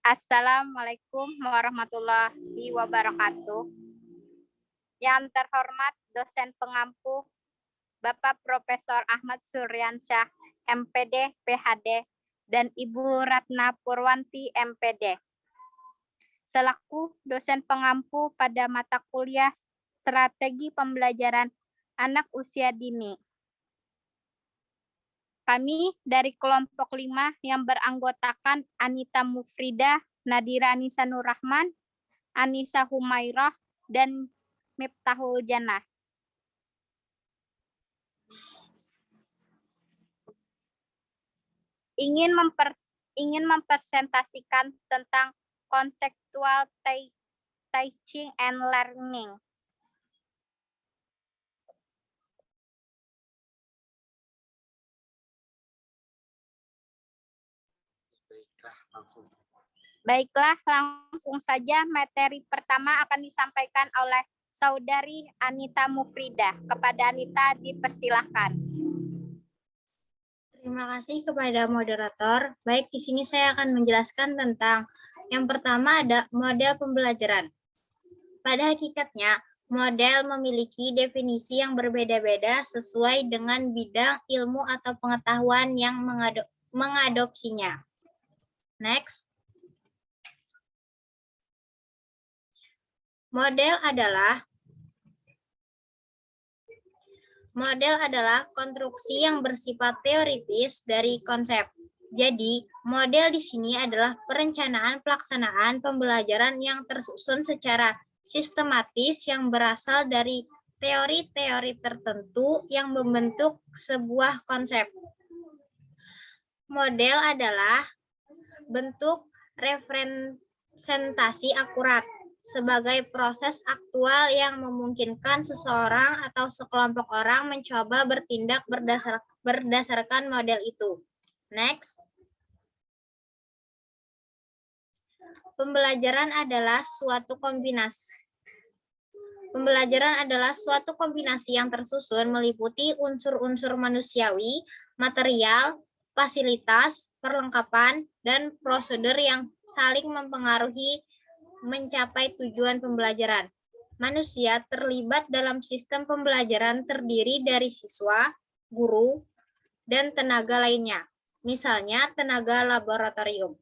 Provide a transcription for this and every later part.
Assalamualaikum warahmatullahi wabarakatuh. Yang terhormat dosen pengampu Bapak Profesor Ahmad Suryansyah, MPD, PhD, dan Ibu Ratna Purwanti, MPD. Selaku dosen pengampu pada mata kuliah Strategi Pembelajaran Anak Usia Dini. Kami dari kelompok 5 yang beranggotakan Anita Mufridah, Nadira Anissa Nurrahman, Anissa Humairah, dan Miftahul Jannah. Ingin mempresentasikan tentang contextual teaching and learning. Baiklah, langsung saja materi pertama akan disampaikan oleh Saudari Anita Mufridah. Kepada Anita dipersilahkan. Terima kasih kepada moderator. Baik, di sini saya akan menjelaskan tentang yang pertama ada model pembelajaran. Pada hakikatnya, model memiliki definisi yang berbeda-beda sesuai dengan bidang ilmu atau pengetahuan yang mengadopsinya. Next. Model adalah konstruksi yang bersifat teoritis dari konsep. Jadi, model di sini adalah perencanaan pelaksanaan pembelajaran yang tersusun secara sistematis yang berasal dari teori-teori tertentu yang membentuk sebuah konsep. Model adalah bentuk representasi akurat sebagai proses aktual yang memungkinkan seseorang atau sekelompok orang mencoba bertindak berdasarkan model itu. Next. Pembelajaran adalah suatu kombinasi yang tersusun meliputi unsur-unsur manusiawi, material, fasilitas, perlengkapan, dan prosedur yang saling mempengaruhi mencapai tujuan pembelajaran. Manusia terlibat dalam sistem pembelajaran terdiri dari siswa, guru, dan tenaga lainnya, misalnya tenaga laboratorium.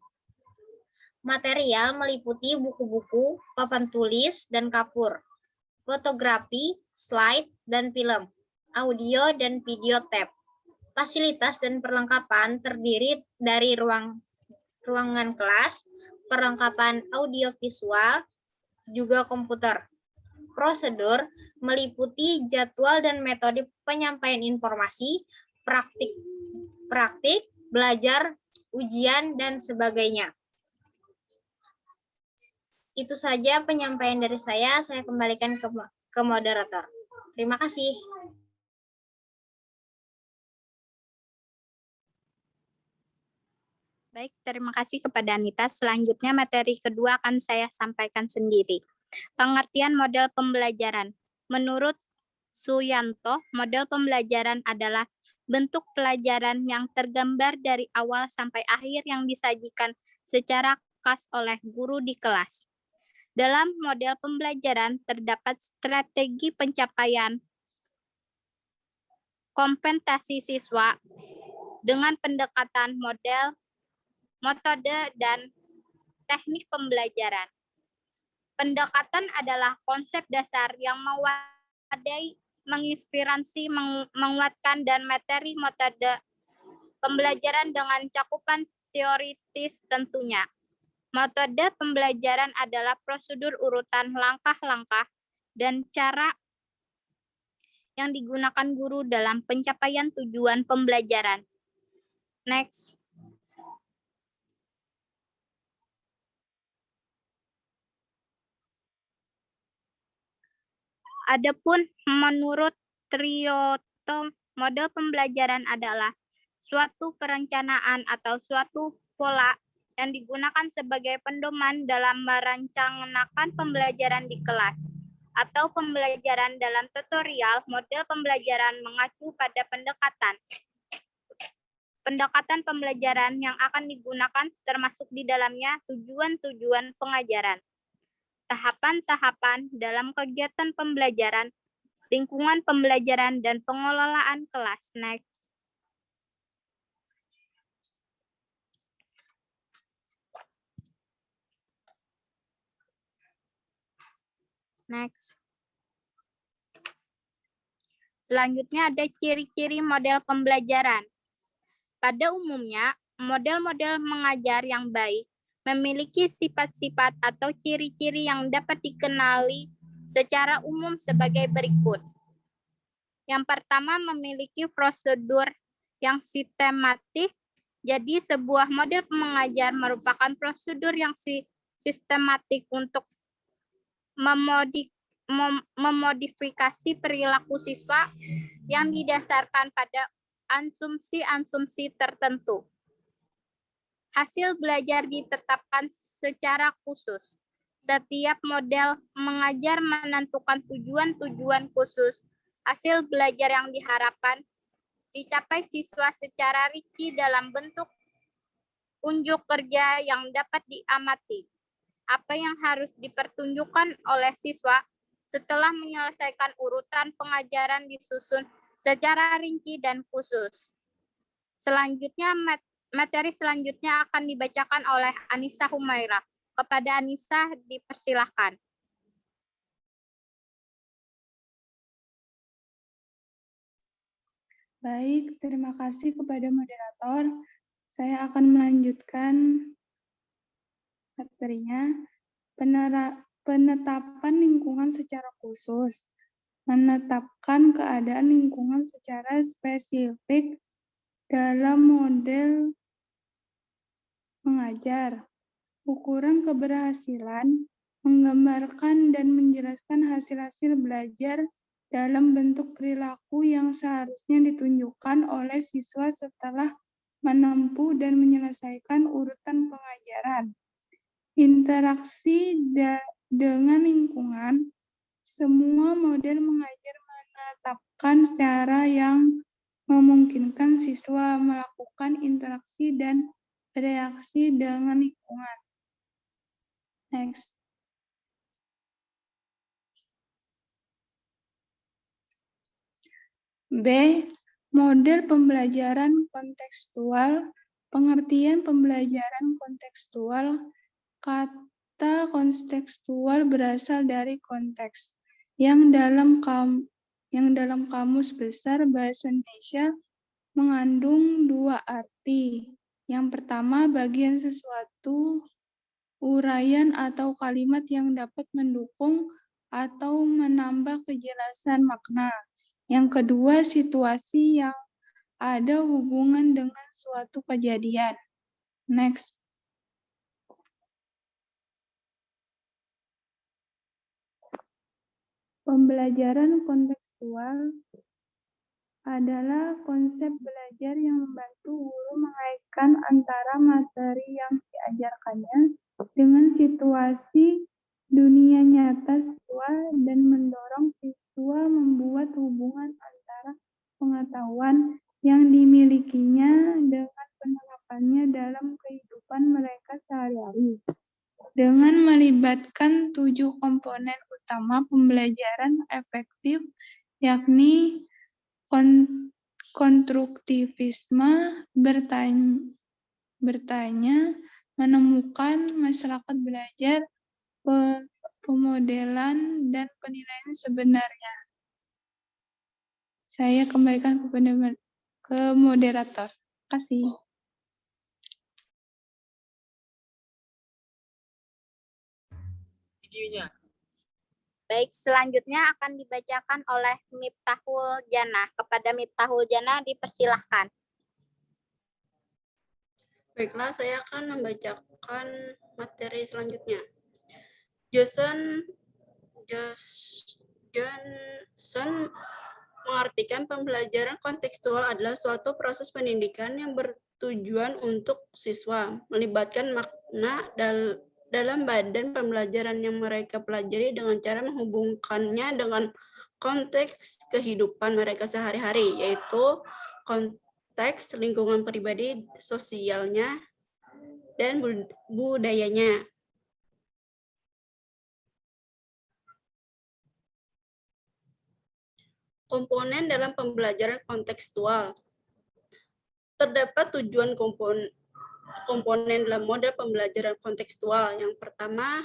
Material meliputi buku-buku, papan tulis, dan kapur, fotografi, slide, dan film, audio dan video tape. Fasilitas dan perlengkapan terdiri dari ruangan kelas, perlengkapan audiovisual, juga komputer. Prosedur meliputi jadwal dan metode penyampaian informasi, praktik, belajar, ujian, dan sebagainya. Itu saja penyampaian dari saya kembalikan ke moderator. Terima kasih. Baik, terima kasih kepada Anita. Selanjutnya materi kedua akan saya sampaikan sendiri. Pengertian model pembelajaran. Menurut Suyanto, model pembelajaran adalah bentuk pelajaran yang tergambar dari awal sampai akhir yang disajikan secara khas oleh guru di kelas. Dalam model pembelajaran terdapat strategi pencapaian kompetensi siswa dengan pendekatan model, metode, dan teknik pembelajaran. Pendekatan adalah konsep dasar yang mewadai, menginspirasi, menguatkan, dan materi metode pembelajaran dengan cakupan teoritis tentunya. Metode pembelajaran adalah prosedur urutan langkah-langkah dan cara yang digunakan guru dalam pencapaian tujuan pembelajaran. Next. Adapun menurut Trioto, model pembelajaran adalah suatu perencanaan atau suatu pola yang digunakan sebagai pedoman dalam merencanakan pembelajaran di kelas. atau pembelajaran dalam tutorial, model pembelajaran mengacu pada pendekatan pembelajaran yang akan digunakan termasuk di dalamnya tujuan-tujuan pengajaran, tahapan-tahapan dalam kegiatan pembelajaran, lingkungan pembelajaran, dan pengelolaan kelas. Next. Next. Selanjutnya ada ciri-ciri model pembelajaran. Pada umumnya, model-model mengajar yang baik memiliki sifat-sifat atau ciri-ciri yang dapat dikenali secara umum sebagai berikut. Yang pertama, memiliki prosedur yang sistematik. Jadi, sebuah model mengajar merupakan prosedur yang sistematik untuk memodifikasi perilaku siswa yang didasarkan pada asumsi-asumsi tertentu. Hasil belajar ditetapkan secara khusus. Setiap model mengajar menentukan tujuan-tujuan khusus. Hasil belajar yang diharapkan dicapai siswa secara rinci dalam bentuk unjuk kerja yang dapat diamati. Apa yang harus dipertunjukkan oleh siswa setelah menyelesaikan urutan pengajaran disusun secara rinci dan khusus. Selanjutnya, materi selanjutnya akan dibacakan oleh Anissa Humaira. Kepada Anissa, dipersilahkan. Baik, terima kasih kepada moderator. Saya akan melanjutkan materinya. Penetapan lingkungan secara khusus. Menetapkan keadaan lingkungan secara spesifik dalam model mengajar. Ukuran keberhasilan menggambarkan dan menjelaskan hasil-hasil belajar dalam bentuk perilaku yang seharusnya ditunjukkan oleh siswa setelah menempuh dan menyelesaikan urutan pengajaran. Interaksi dengan lingkungan. Semua model mengajar menetapkan cara yang memungkinkan siswa melakukan interaksi dan bereaksi dengan lingkungan. Next. B. Model pembelajaran kontekstual. Pengertian pembelajaran kontekstual. Kata kontekstual berasal dari konteks yang dalam Kamus Besar Bahasa Indonesia mengandung dua arti. Yang pertama, bagian sesuatu, uraian atau kalimat yang dapat mendukung atau menambah kejelasan makna. Yang kedua, situasi yang ada hubungan dengan suatu kejadian. Next. Pembelajaran kontekstual adalah konsep belajar yang membantu guru mengaitkan antara materi yang diajarkannya dengan situasi dunia nyata siswa dan mendorong siswa membuat hubungan antara pengetahuan yang dimilikinya dengan penerapannya dalam kehidupan mereka sehari-hari. Dengan melibatkan 7 komponen utama pembelajaran efektif, yakni konstruktivisme, bertanya, menemukan, masyarakat belajar, pemodelan, dan penilaian sebenarnya. Saya kembalikan ke moderator. Terima kasih. Videonya. Baik, selanjutnya akan dibacakan oleh Miftahul Jannah. Kepada Miftahul Jannah dipersilahkan. Baiklah, saya akan membacakan materi selanjutnya. Johnson mengartikan pembelajaran kontekstual adalah suatu proses pendidikan yang bertujuan untuk siswa, melibatkan makna dalam badan pembelajaran yang mereka pelajari dengan cara menghubungkannya dengan konteks kehidupan mereka sehari-hari, yaitu konteks lingkungan pribadi, sosialnya, dan budayanya. Komponen dalam pembelajaran kontekstual. Terdapat tujuan komponen dalam model pembelajaran kontekstual. Yang pertama,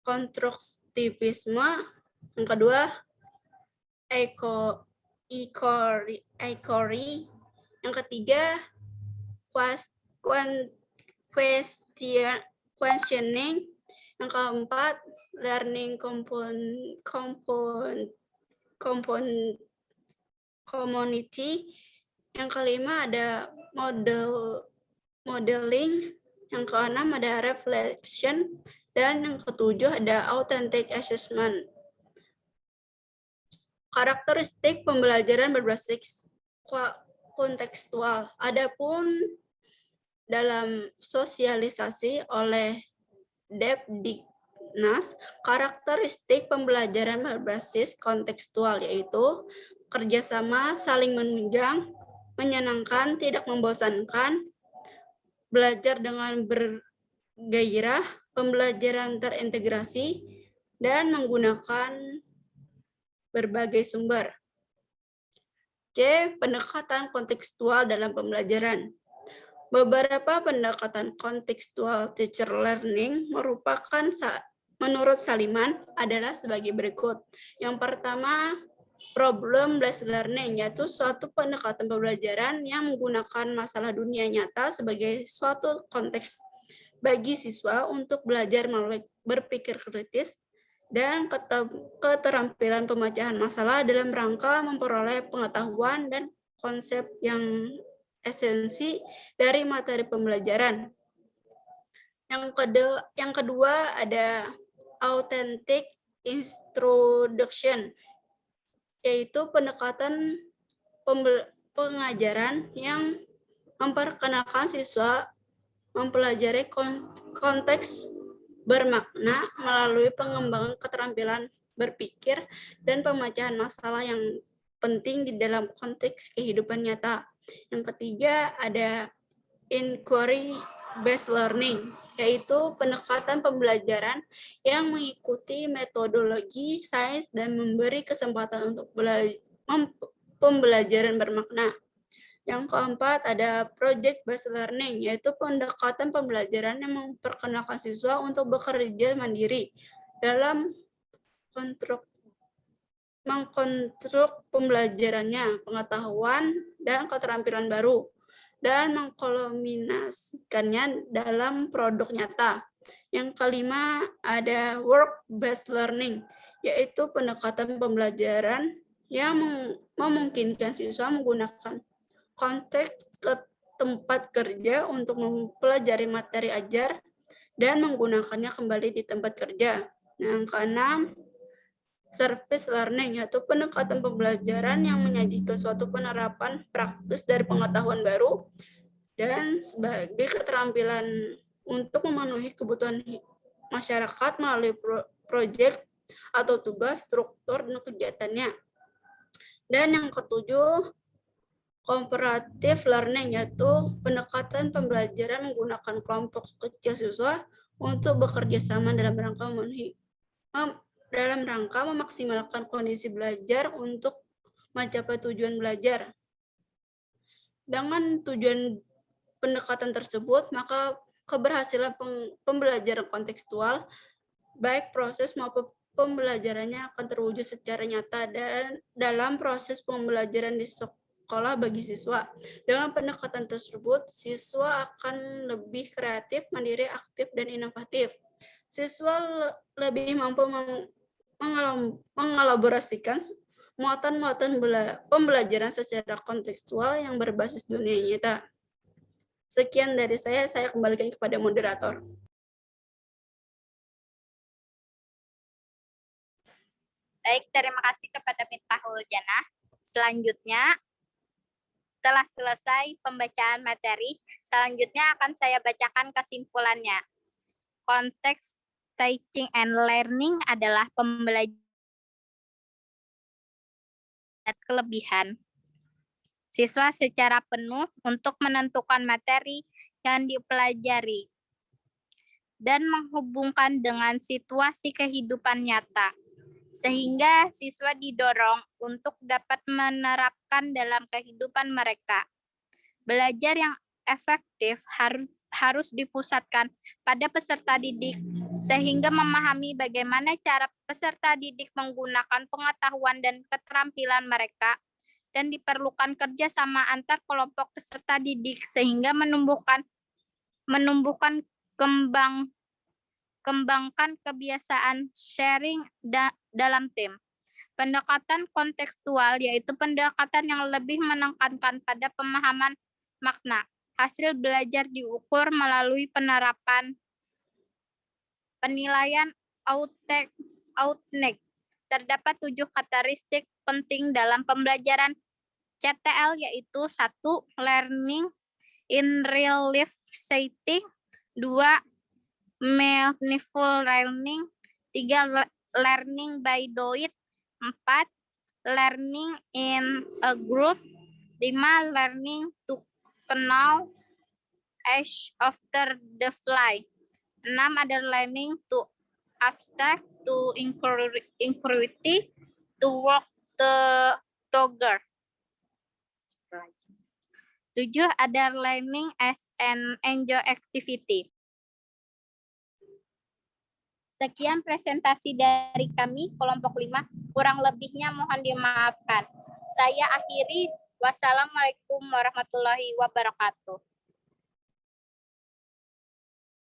konstruktivisme. Yang kedua, ecory. Yang ketiga, questioning. Yang keempat, learning community. Yang kelima ada modeling. Yang keenam ada reflection. Dan yang ketujuh ada authentic assessment. Karakteristik pembelajaran berbasis kontekstual. Adapun dalam sosialisasi oleh Debnitz, karakteristik pembelajaran berbasis kontekstual yaitu kerjasama, saling menunjang, menyenangkan, tidak membosankan, belajar dengan bergairah, pembelajaran terintegrasi, dan menggunakan berbagai sumber. C. Pendekatan kontekstual dalam pembelajaran. Beberapa pendekatan kontekstual teacher learning merupakan menurut Saliman adalah sebagai berikut. Yang pertama, problem-based learning, yaitu suatu pendekatan pembelajaran yang menggunakan masalah dunia nyata sebagai suatu konteks bagi siswa untuk belajar melalui berpikir kritis dan keterampilan pemecahan masalah dalam rangka memperoleh pengetahuan dan konsep yang esensi dari materi pembelajaran. Yang kedua ada authentic introduction, yaitu pendekatan pengajaran yang memperkenalkan siswa mempelajari konteks bermakna melalui pengembangan keterampilan berpikir dan pemecahan masalah yang penting di dalam konteks kehidupan nyata. Yang ketiga ada inquiry-based learning, yaitu pendekatan pembelajaran yang mengikuti metodologi sains dan memberi kesempatan untuk pembelajaran bermakna. Yang keempat ada project-based learning, yaitu pendekatan pembelajaran yang memperkenalkan siswa untuk bekerja mandiri dalam mengkonstruk pembelajarannya, pengetahuan, dan keterampilan baru, dan mengkulminasikannya dalam produk nyata. Yang kelima ada work-based learning, yaitu pendekatan pembelajaran yang memungkinkan siswa menggunakan konteks ke tempat kerja untuk mempelajari materi ajar dan menggunakannya kembali di tempat kerja. Yang keenam, service learning, yaitu pendekatan pembelajaran yang menyajikan suatu penerapan praktis dari pengetahuan baru dan sebagai keterampilan untuk memenuhi kebutuhan masyarakat melalui proyek atau tugas, struktur, dan kegiatannya. Dan yang ketujuh, comparative learning, yaitu pendekatan pembelajaran menggunakan kelompok kecil siswa untuk bekerja sama dalam rangka memaksimalkan kondisi belajar untuk mencapai tujuan belajar. Dengan tujuan pendekatan tersebut, maka keberhasilan pembelajaran kontekstual, baik proses maupun pembelajarannya akan terwujud secara nyata dan dalam proses pembelajaran di sekolah bagi siswa. Dengan pendekatan tersebut, siswa akan lebih kreatif, mandiri, aktif, dan inovatif. Siswa lebih mampu mengelaborasikan muatan-muatan pembelajaran secara kontekstual yang berbasis dunia nyata. Sekian dari saya kembalikan kepada moderator. Baik, terima kasih kepada Miftahul Janah. Selanjutnya, telah selesai pembacaan materi. Selanjutnya akan saya bacakan kesimpulannya. konteks teaching and learning adalah pembelajaran kelebihan siswa secara penuh untuk menentukan materi yang dipelajari dan menghubungkan dengan situasi kehidupan nyata, sehingga siswa didorong untuk dapat menerapkan dalam kehidupan mereka. Belajar yang efektif harus dipusatkan pada peserta didik, sehingga memahami bagaimana cara peserta didik menggunakan pengetahuan dan keterampilan mereka, dan diperlukan kerjasama antar kelompok peserta didik sehingga menumbuhkan kembangkan kebiasaan sharing dalam tim. Pendekatan kontekstual yaitu pendekatan yang lebih menekankan pada pemahaman makna. Hasil belajar diukur melalui penerapan penilaian Outneck. Terdapat 7 karakteristik penting dalam pembelajaran CTL, yaitu 1. Learning in real life setting, 2. Meaningful learning, 3. Learning by doing, 4. Learning in a group, 5. Learning to know as after the fly, 6. Ada learning to abstract, to inquiry, to work together. 7. Ada learning as an enjoy activity. Sekian presentasi dari kami, kelompok 5. Kurang lebihnya mohon dimaafkan. Saya akhiri. Wassalamualaikum warahmatullahi wabarakatuh.